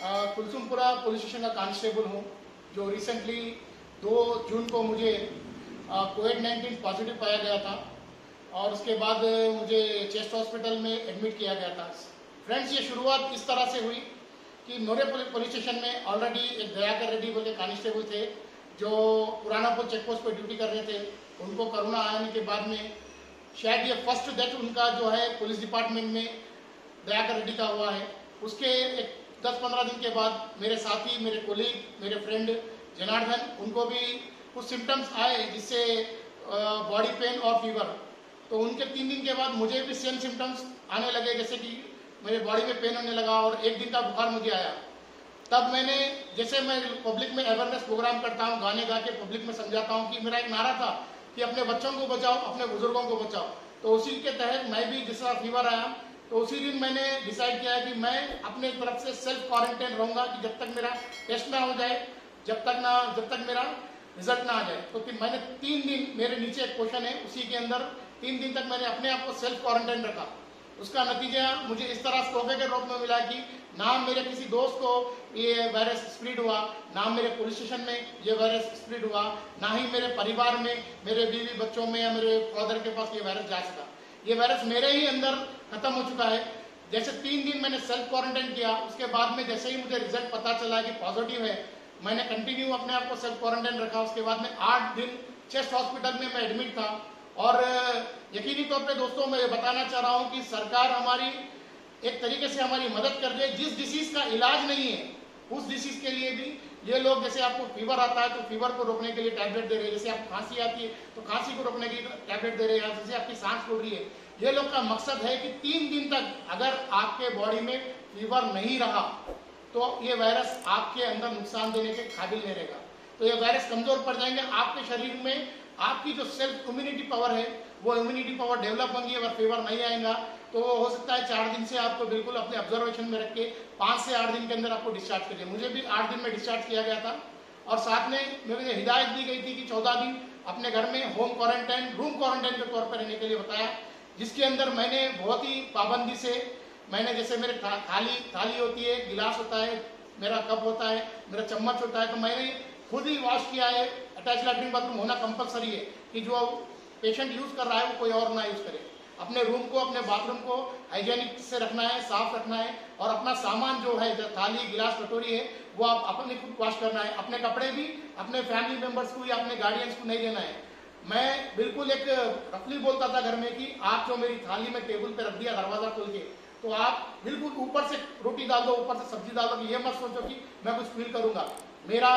Kulsumpura police station का constable हूँ, जो रिसेंटली 2 जून को मुझे कोविड-19 पॉजिटिव पाया गया था और उसके बाद मुझे चेस्ट हॉस्पिटल में एडमिट किया गया था। फ्रेंड्स, ये शुरुआत इस तरह से हुई कि नोरे पुलिस स्टेशन में ऑलरेडी एक दयाकर रेड्डी बोल के कांस्टेबल थे, जो पुरानापुर चेकपोस्ट पर ड्यूटी कर रहे थे। उनको कोरोना आने के बाद में शायद ये फर्स्ट डेथ उनका जो है पुलिस डिपार्टमेंट में दयाकर रेड्डी का हुआ है। उसके एक 10-15 दिन के बाद मेरे साथी, मेरे कोलीग, मेरे फ्रेंड जनार्दन, उनको भी कुछ सिम्टम्स आए, जिससे बॉडी पेन और फीवर। तो उनके 3 दिन के बाद मुझे भी सेम सिम्टम्स आने लगे, जैसे कि मेरे बॉडी में पेन होने लगा और 1 दिन का बुखार मुझे आया। तब मैंने, जैसे मैं पब्लिक में अवेयरनेस प्रोग्राम करता हूँ, गाने गा के पब्लिक में समझाता हूँ कि मेरा एक नारा था कि अपने बच्चों को बचाओ, अपने बुजुर्गों को बचाओ। तो उसी के तहत मैं भी, जिस तरह फीवर आया तो उसी दिन मैंने डिसाइड किया कि मैं अपने तरफ से सेल्फ क्वारंटाइन रहूंगा कि जब तक मेरा टेस्ट ना हो जाए, जब तक मेरा रिजल्ट ना आ जाए। तो मैंने 3 दिन, मेरे नीचे एक क्वेश्चन है, उसी के अंदर 3 दिन तक मैंने अपने आप को सेल्फ क्वारंटाइन रखा। उसका नतीजा मुझे इस तरह टोके के रूप में मिला कि ना मेरे किसी दोस्त को ये वायरस स्प्रेड हुआ, ना मेरे पुलिस स्टेशन में ये वायरस स्प्रेड हुआ, ना ही मेरे परिवार में, मेरे बीवी बच्चों में या मेरे फादर के पास ये वायरस जा सका। ये वायरस मेरे ही अंदर खत्म हो चुका है। जैसे 3 दिन मैंने सेल्फ क्वारंटाइन किया, उसके बाद में जैसे ही मुझे रिजल्ट पता चला कि पॉजिटिव है, मैंने कंटिन्यू अपने आप को सेल्फ क्वारंटाइन रखा। उसके बाद में 8 दिन चेस्ट हॉस्पिटल में मैं एडमिट था। और यकीनी तौर पे दोस्तों, मैं ये बताना चाह रहा हूँ कि सरकार हमारी एक तरीके से हमारी मदद कर रही है। जिस डिसीज का इलाज नहीं है, उस डिसीज के लिए भी ये लोग, जैसे आपको फीवर आता है तो फीवर को रोकने के लिए टैबलेट दे रहे हैं, जैसे आपको खांसी आती है तो खांसी को रोकने के लिए टैबलेट दे रहे हैं, जैसे आपकी सांस फूल रही है। ये लोग का मकसद है कि 3 दिन तक अगर आपके बॉडी में फीवर नहीं रहा तो ये वायरस आपके अंदर नुकसान देने के काबिल नहीं रहेगा। तो ये वायरस कमजोर पड़ जाएंगे, आपके शरीर में आपकी जो सेल्फ इम्यूनिटी पावर है वो इम्यूनिटी पावर डेवलप होंगी। अगर फीवर नहीं आएगा तो हो सकता है 4 दिन से आपको बिल्कुल अपने ऑब्जर्वेशन में रख के 5 से 8 दिन के अंदर आपको डिस्चार्ज करिए। मुझे भी 8 दिन में डिस्चार्ज किया गया था और साथ में मुझे हिदायत दी गई थी कि 14 दिन अपने घर में होम क्वारंटाइन, रूम क्वारंटाइन के तौर पर रहने के लिए बताया, जिसके अंदर मैंने बहुत ही पाबंदी से, मैंने जैसे मेरे थाली होती है, गिलास होता है, मेरा कप होता है, मेरा चम्मच होता है, तो मैंने खुद ही वॉश किया है। अटैच लैट्रिन बाथरूम होना कंपलसरी है कि जो पेशेंट यूज कर रहा है वो कोई और ना यूज करे। अपने रूम को, अपने बाथरूम को हाइजेनिक से रखना है, साफ रखना है। और अपना सामान जो है, थाली, गिलास, कटोरी है, वो आप अपने खुद वॉश करना है। अपने कपड़े भी अपने फैमिली मेंबर्स को या अपने गार्डियंस को नहीं देना है। मैं बिल्कुल एक रफली बोलता था घर में कि आप जो मेरी थाली में टेबल पे रख दिया दरवाजा खोल के, तो आप बिल्कुल ऊपर से रोटी डाल दो, ऊपर से सब्जी डाल दो, कि ये मत सोचो कि मैं कुछ फील करूंगा। मेरा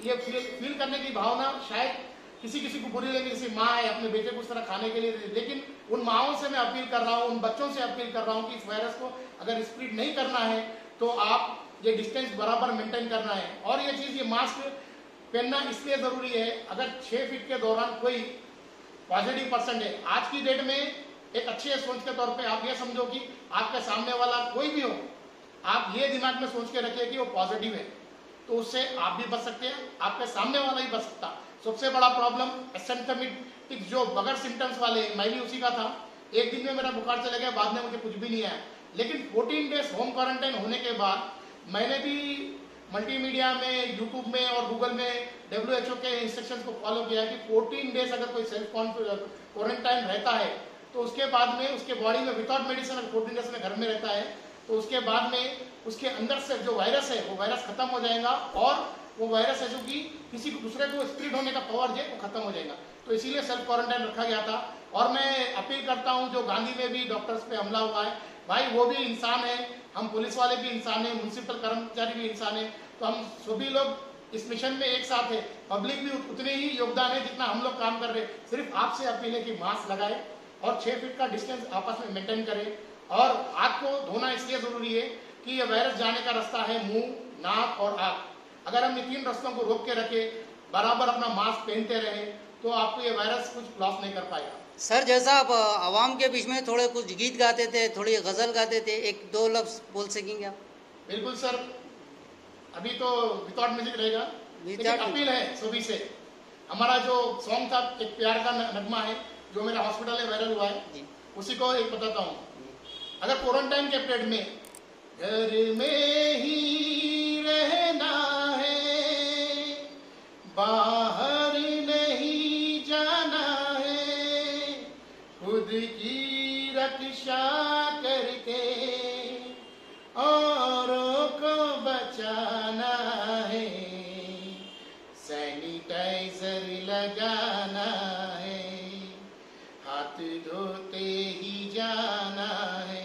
ये फील करने की भावना शायद किसी को बुरी लगी, जैसे माँ है अपने बेटे को उस तरह खाने के लिए, लेकिन उन माओं से मैं अपील कर रहा हूँ, उन बच्चों से अपील कर रहा हूँ कि इस वायरस को अगर स्प्रेड नहीं करना है तो आप ये डिस्टेंस बराबर मेंटेन करना है। और ये चीज, ये मास्क पहनना इसलिए जरूरी है, अगर 6 फीट के दौरान कोई पॉजिटिव पर्सन है, आज की डेट में एक अच्छे सोच के तौर पे आप ये समझो कि आपके सामने वाला कोई भी हो, आप ये दिमाग में सोच के रखिए कि वो पॉजिटिव है, तो उससे आप भी बच सकते हैं, आपके सामने वाला ही बच सकता। सबसे बड़ा प्रॉब्लम एसिम्प्टोमेटिक, जो बगैर सिम्टम्स वाले, मैं भी उसी का था। 1 दिन में मेरा बुखार चला गया, बाद में मुझे कुछ भी नहीं आया। लेकिन 14 डेज होम क्वारंटाइन होने के बाद मैंने भी मल्टीमीडिया में, यूट्यूब में और गूगल में WHO के इंस्ट्रक्शंस को फॉलो किया कि 14 डेज अगर कोई सेल्फ क्वारंटाइन रहता है तो उसके बाद में उसके बॉडी में विदाउट मेडिसिन अगर 14 डेज में घर में रहता है तो उसके बाद में उसके अंदर से जो वायरस है वो वायरस खत्म हो जाएगा, और वो वायरस है जो कि किसी को दूसरे को स्प्रेड होने का पावर है वो खत्म हो जाएगा। तो इसीलिए सेल्फ क्वारंटाइन रखा गया था। और मैं अपील करता हूँ, जो गांधी में भी डॉक्टर्स पे हमला हुआ है, भाई वो भी इंसान है, हम पुलिस वाले भी इंसान है, म्युनिसिपल कर्मचारी भी इंसान है, तो हम सभी लोग इस मिशन में एक साथ है। पब्लिक भी उतने ही योगदान है जितना हम लोग काम कर रहे हैं। सिर्फ आपसे अपील है कि मास्क लगाए और 6 फीट का डिस्टेंस आपस में मेंटेन करें। और हाथ को धोना इसलिए जरूरी है कि ये वायरस जाने का रास्ता है मुंह, नाक और आंख। अगर हम इन 3 रास्तों को रोक के रखे, बराबर अपना मास्क पहनते रहे, तो आपको ये वायरस कुछ लॉस नहीं कर पाएगा। सर, जैसा आप आवाम के बीच में थोड़े कुछ गीत गाते थे, थोड़ी गजल गाते थे, 1-2 लफ्ज बोल सकेंगे आप? बिल्कुल सर, अभी तो विदाउट म्यूजिक रहेगा, लेकिन अपील है सभी से। हमारा जो सॉन्ग था, एक प्यार का नगमा है, जो मेरा हॉस्पिटल में वायरल हुआ है, उसी को एक बताता हूँ। अगर क्वारंटाइन के पीरियड में घर में ही रहना है, बाहर नहीं जाना है, खुद की रक्षा करके औरों को बचाना है, सैनिटाइजर लगाना है, हाथ धोते ही जाना है।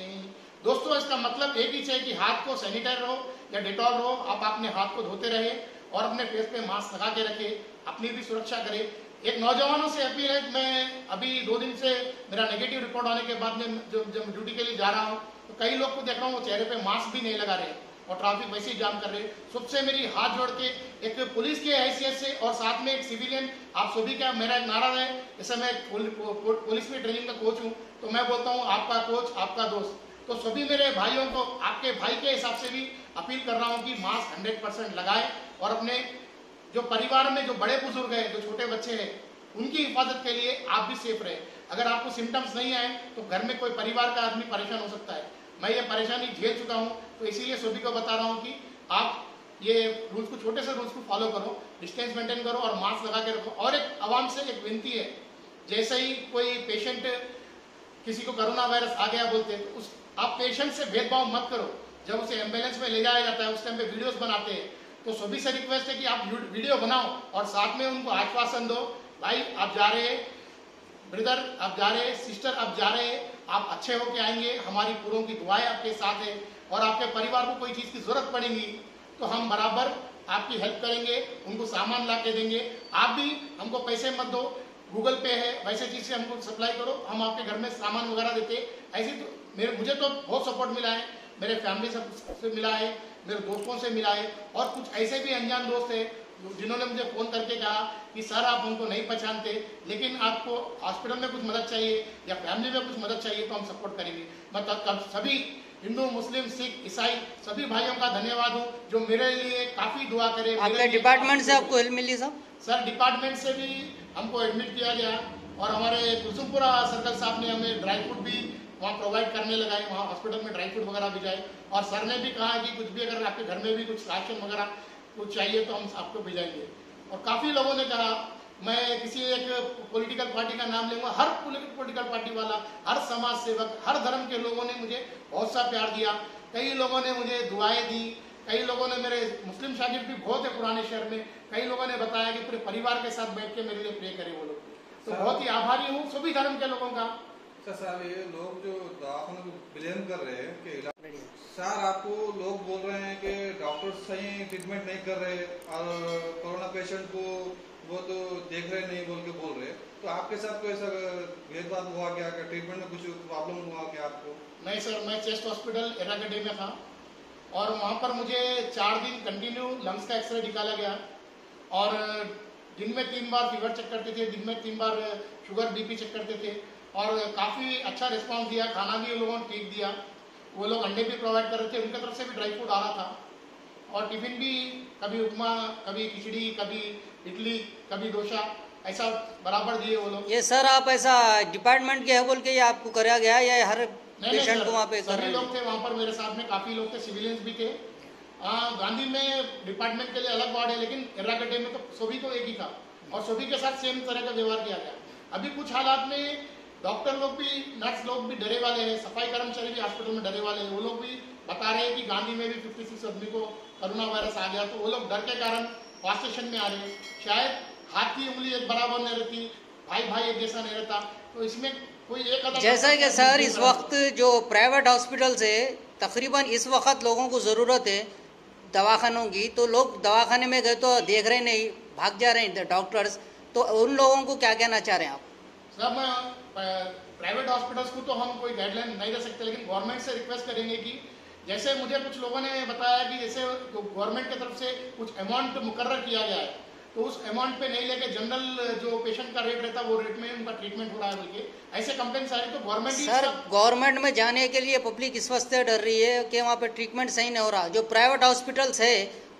दोस्तों, इसका मतलब एक ही है कि हाथ को सैनिटाइजर हो या डेटॉल हो, आप अपने हाथ को धोते रहे और अपने फेस पे मास्क लगा के रखे, अपनी भी सुरक्षा करें। एक नौजवानों से अपील है कि मैं अभी 2 दिन से मेरा नेगेटिव रिपोर्ट आने के बाद में जब ड्यूटी के लिए जा रहा हूँ तो कई लोग को देख रहा हूँ वो चेहरे पे मास्क भी नहीं लगा रहे और ट्रैफिक वैसे ही जाम कर रहे। सबसे मेरी हाथ जोड़ के एक पुलिस के हैसियत से और साथ में एक सिविलियन आप सभी का मेरा एक नारा है, जैसे मैं पुलिस में ट्रेनिंग का कोच हूँ तो मैं बोलता हूँ आपका कोच आपका दोस्त। तो सभी मेरे भाइयों को आपके भाई के हिसाब से भी अपील कर रहा हूँ कि मास्क 100% लगाए और अपने जो परिवार में जो बड़े बुजुर्ग हैं, जो छोटे बच्चे हैं, उनकी हिफाजत के लिए आप भी सेफ रहे। अगर आपको सिम्टम्स नहीं आए तो घर में कोई परिवार का आदमी परेशान हो सकता है। मैं ये परेशानी झेल चुका हूँ तो इसीलिए सभी को बता रहा हूँ कि आप ये रूल्स को, छोटे से रूल्स को फॉलो करो, डिस्टेंस मेंटेन करो और मास्क लगा के रखो। और एक आवाम से एक विनती है, जैसे ही कोई पेशेंट किसी को कोरोना वायरस आ गया बोलते हैं तो उस आप पेशेंट से भेदभाव मत करो। जब उसे एम्बुलेंस में ले जाया जाता है उस टाइम पे वीडियोस बनाते हैं तो सभी से रिक्वेस्ट है कि आप वीडियो बनाओ और साथ में उनको आश्वासन दो, भाई आप जा रहे, ब्रदर आप जा रहे, सिस्टर आप जा रहे, आप अच्छे होके आएंगे, हमारी पूरों की दुआएं आपके साथ है और आपके परिवार को कोई चीज की जरूरत पड़ेगी तो हम बराबर आपकी हेल्प करेंगे, उनको सामान ला के देंगे। आप भी हमको पैसे मत दो, गूगल पे है, वैसे चीज से हमको सप्लाई करो, हम आपके घर में सामान वगैरह देते। ऐसी तो मुझे तो बहुत सपोर्ट मिला है, मेरे फैमिली से मिला है, मेरे दोस्तों से मिला है और कुछ ऐसे भी अनजान दोस्त है जिन्होंने मुझे फोन करके कहा कि सर आप हमको नहीं पहचानते लेकिन आपको हॉस्पिटल में कुछ मदद चाहिए या फैमिली में कुछ मदद चाहिए तो हम सपोर्ट करेंगे। मैं सभी हिंदू, मुस्लिम, सिख, ईसाई सभी भाइयों का धन्यवाद हूँ जो मेरे लिए काफी दुआ करे। आपके डिपार्टमेंट से आपको हेल्प मिली साहब? सर डिपार्टमेंट से भी हमको एडमिट किया गया और हमारे कुसुमपुरा सर्कल साहब ने हमें ड्राई फ्रूट भी वहाँ प्रोवाइड करने लगाए, वहाँ हॉस्पिटल में ड्राई फ्रूट वगैरह भी जाए और सर ने भी कहा कि कुछ भी अगर आपके घर में भी कुछ राशन वगैरह कुछ चाहिए तो हम आपको भेजेंगे। और काफ़ी लोगों ने कहा, मैं किसी एक पॉलिटिकल पार्टी का नाम लूंगा, हर पॉलिटिकल पार्टी वाला, हर समाज सेवक, हर धर्म के लोगों ने मुझे बहुत सा प्यार दिया। कई लोगों ने मुझे दुआएं दी, कई लोगों ने मेरे मुस्लिम शागिर्द भी बहुत है पुराने शहर में, कई लोगों ने बताया कि पूरे परिवार के साथ बैठ के मेरे लिए प्रे करे वो लोग। तो बहुत ही आभारी हूँ सभी धर्म के लोगों का। सर ये लोग जो दवाखाने को ब्लेम कर रहे हैं कि सर आपको लोग बोल रहे हैं कि डॉक्टर सही ट्रीटमेंट नहीं कर रहे और कोरोना पेशेंट को वो तो देख रहे नहीं बोल के बोल रहे, तो आपके साथ कोई ऐसा भेदभाव हुआ क्या, ट्रीटमेंट में कुछ प्रॉब्लम हुआ क्या आपको? नहीं सर, मैं चेस्ट हॉस्पिटल एरागड्डे में था और वहाँ पर मुझे 4 दिन कंटिन्यू लंग्स का एक्सरे निकाला गया और दिन में 3 बार फीवर चेक करते थे, दिन में 3 बार शुगर बीपी चेक करते थे और काफ़ी अच्छा रिस्पांस दिया। खाना भी उन लोगों ने ठीक दिया, वो लोग अंडे भी प्रोवाइड कर रहे थे, उनकी तरफ से भी ड्राई फ्रूट आ रहा था और टिफिन भी कभी उपमा, कभी खिचड़ी, कभी इडली, कभी डोसा, ऐसा बराबर दिए वो लोग। ये सर आप ऐसा डिपार्टमेंट के है बोल के ये आपको कराया गया या हर पेशेंट को वहाँ पे कर रहे हैं? सभी लोग थे वहाँ पर, मेरे साथ में काफ़ी लोग थे, सिविलियंस भी थे। गांधी में डिपार्टमेंट के लिए अलग वार्ड है लेकिन एर्रागड्डे में तो सभी को एक ही था और सभी के साथ सेम तरह का व्यवहार किया गया। अभी कुछ हालात में डॉक्टर लोग भी, नर्स लोग भी डरे वाले हैं, सफाई कर्मचारी भी हॉस्पिटल में डरे वाले हैं। वो लोग भी बता रहे हैं कि गांधी में भी 56 आदमी को कोरोना वायरस आ गया, तो वो लोग डर के कारण फास्ट स्टेशन में आ रहे हैं। शायद हाथ की उंगली एक बराबर नहीं रहती, भाई भाई एक जैसा नहीं रहता, तो इसमें कोई एक जैसा कि सर इस वक्त जो प्राइवेट हॉस्पिटल से तकरीबन इस वक्त लोगों को ज़रूरत है दवाखानों की, तो लोग दवाखाने में गए तो देख रहे नहीं, भाग जा रहे हैं डॉक्टर्स, तो उन लोगों को क्या कहना चाह रहे हैं आप? सब प्राइवेट हॉस्पिटल्स को तो हम कोई गाइडलाइन नहीं दे सकते लेकिन गवर्नमेंट से रिक्वेस्ट करेंगे कि जैसे मुझे कुछ लोगों ने बताया कि जैसे गवर्नमेंट की तरफ से कुछ अमाउंट मुकर्रर किया गया है तो उस अमाउंट पे नहीं लेके जनरल जो पेशेंट का रेट रहता है वो रेट में उनका ट्रीटमेंट हो रहा है बोलिए, ऐसे कंप्लेंट्स आ रही तो गवर्नमेंट सर गवर्नमेंट में जाने के लिए पब्लिक इस वजह डर रही है कि वहाँ पे ट्रीटमेंट सही नहीं हो रहा। जो प्राइवेट हॉस्पिटल्स है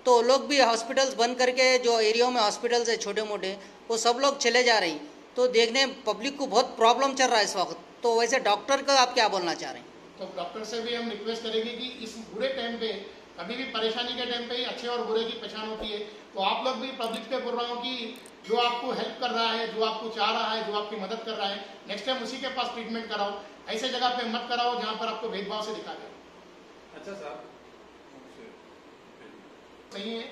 तो लोग भी हॉस्पिटल्स बंद करके जो एरिया में हॉस्पिटल्स है छोटे मोटे वो सब लोग चले जा रहे हैं, तो देखने पब्लिक को बहुत प्रॉब्लम चल रहा है इस वक्त। तो वैसे डॉक्टर का आप क्या बोलना चाह रहे हैं? तो डॉक्टर से भी हम रिक्वेस्ट करेंगे कि इस बुरे टाइम पे कभी भी परेशानी के टाइम पे ही अच्छे और बुरे की पहचान होती है। तो आप लोग भी पब्लिक पे बोल रहा हूँ कि जो आपको हेल्प कर रहा है, जो आपको चाह रहा है, जो आपकी मदद कर रहा है, नेक्स्ट टाइम उसी के पास ट्रीटमेंट कराओ। ऐसे जगह पे मत कराओ जहाँ पर आपको भेदभाव से दिखा जाए। अच्छा साहब, सही है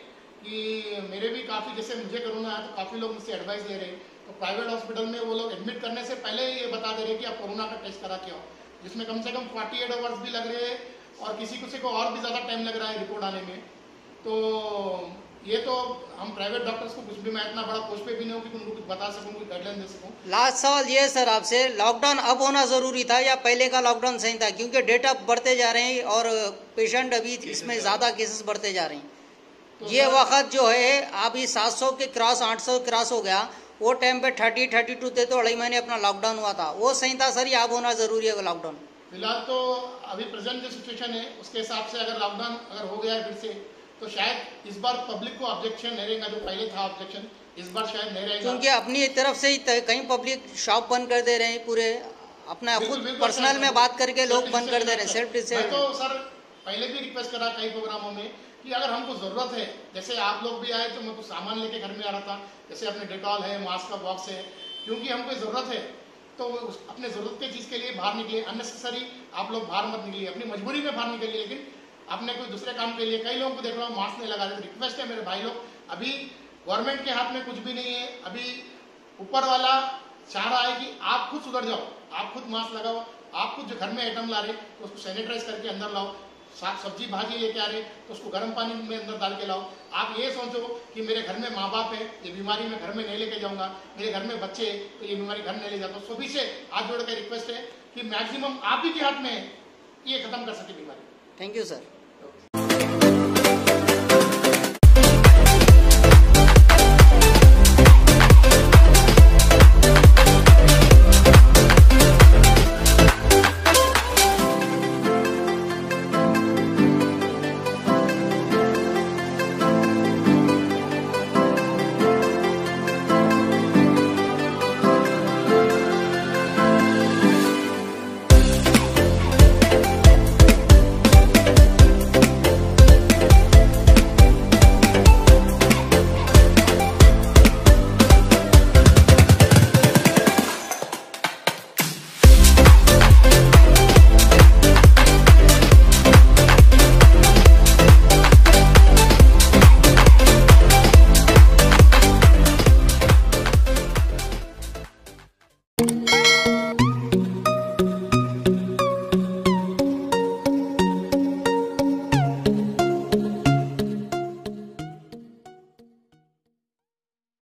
कि मेरे भी काफ़ी, जैसे मुझे कोरोना है तो काफ़ी लोग मुझसे एडवाइस ले रहे हैं। तो प्राइवेट हॉस्पिटल में वो लोग एडमिट करने से पहले ये बता दे रहे हैं कि आप कोरोना का टेस्ट करा के आओ, जिसमें कम से कम 48 आवर्स भी लग रहे हैं और किसी को और भी ज़्यादा टाइम लग रहा है रिपोर्ट आने में। तो ये तो हम प्राइवेट डॉक्टर्स को कुछ भी, मैं इतना बड़ा पोस्ट पे भी नहीं हूँ कि उनको कुछ बता सकूँ, कुछ गाइडलाइन दे सकूँ। लास्ट सवाल ये है सर आपसे, लॉकडाउन अब होना ज़रूरी था या पहले का लॉकडाउन सही था? क्योंकि डेटा बढ़ते जा रहे हैं और पेशेंट अभी इसमें ज़्यादा केसेस बढ़ते जा रहे हैं। तो ये वक्त जो है अभी 700 के क्रॉस 800 क्रॉस हो गया, वो टाइम पे 32 थे तो 2.5 महीने अपना लॉकडाउन हुआ था, वो सही था सर या अब होना ज़रूरी है लॉकडाउन? फिलहाल तो अभी प्रेजेंट जो सिचुएशन है उसके हिसाब से अगर लॉकडाउन अगर हो गया है फिर से, तो शायद इस बार पब्लिक को ऑब्जेक्शन नहीं रहेगा, जो पहले था ऑब्जेक्शन इस बार शायद नहीं रहेगा। क्योंकि अपनी तरफ से ही कहीं पब्लिक शॉप बंद कर दे रहे हैं, पूरे अपना खुद पर्सनल में बात करके लोग बंद कर दे रहे हैं। Self decide. तो सर पहले भी रिक्वेस्ट करा कई प्रोग्रामों में कि अगर हमको जरूरत है, जैसे आप लोग भी आए तो मैं कुछ सामान लेके घर में आ रहा था, जैसे अपने डेटॉल है, मास्क का बॉक्स है, क्योंकि हमको जरूरत है तो अपने जरूरत की चीज के लिए बाहर निकलिए। अननेसेसरी आप लोग बाहर मत निकलिए, अपनी मजबूरी में बाहर निकलिए, लेकिन आपने कोई दूसरे काम के लिए, कई लोगों को देख रहा हूँ मास्क नहीं लगा रहे। तो रिक्वेस्ट है मेरे भाई लोग, अभी गवर्नमेंट के हाथ में कुछ भी नहीं है, अभी ऊपर वाला चाह रहा है कि आप खुद सुधर जाओ, आप खुद मास्क लगाओ, आप खुद जो घर में आइटम ला रहे तो उसको सैनिटाइज करके अंदर लाओ, साग सब्जी भाजी लेके आ रहे तो उसको गर्म पानी में अंदर डाल के लाओ। आप ये सोचो कि मेरे घर में माँ बाप है, ये बीमारी मैं घर में नहीं लेके जाऊंगा, मेरे घर में बच्चे हैं तो ये बीमारी घर नहीं ले जाता। सभी से हाथ जोड़ के रिक्वेस्ट है कि मैक्सिमम आप ही के हाथ में ये खत्म कर सके बीमारी। Thank you sir.